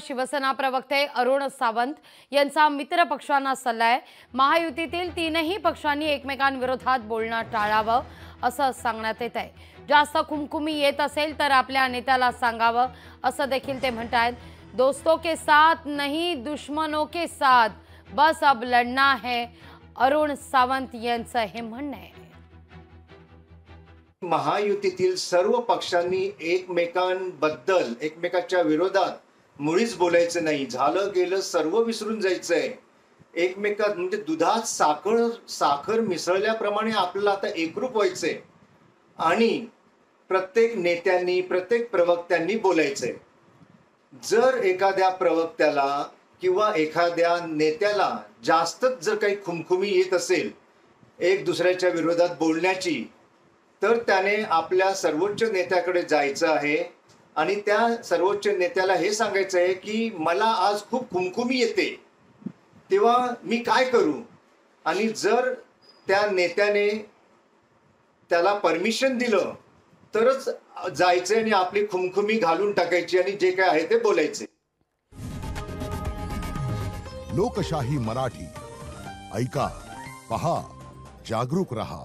शिवसेना प्रवक्ते अरुण सावंत यांचा मित्र पक्षांना सल्ला आहे। महायुतीतील तीनही पक्षांनी एकमेकांविरोधात बोलणं टाळावं असं सांगण्यात येत आहे। जास्त खुमखुमी येत असेल तर आपल्या नेत्याला सांगावं असं देखील ते म्हणतात। दोस्तों के साथ नहीं दुश्मनों के साथ, बस अब लड़ना है, अरुण सावंत यांचं हे म्हणणं आहे। महायुतीतील सर्व पक्षांनी एकमेकांबद्दल एकमेकाच्या विरोधात मुळीच बोलायचं नाही। झालं गेलं सर्व विसरून जायचंय। एकमेकात म्हणजे दुधात साखर मिसळल्याप्रमाणे आपल्याला आता एकरूप व्हायचंय आणि प्रत्येक नेत्यांनी प्रत्येक प्रवक्त्यांनी बोलायचंय। जर एखाद्या प्रवक्त्याला किंवा एखाद्या नेत्याला जास्तच जर काही खुमखुमी येत असेल एक दुसऱ्याच्या विरोधात बोलण्याची, तर त्याने आपल्या सर्वोच्च नेत्याकडे जायचं आहे आणि त्या सर्वोच्च नेत्याला हे सांगायचं आहे की मला आज खूप खुमखुमी येते, तेव्हा मी काय करू। आणि जर त्या नेत्याने त्याला परमिशन दिलं तरच जायचं आणि आपली खुमखुमी घालून टाकायची आणि जे काय आहे ते बोलायचे। लोकशाही मराठी ऐका, पहा, जागरूक रहा।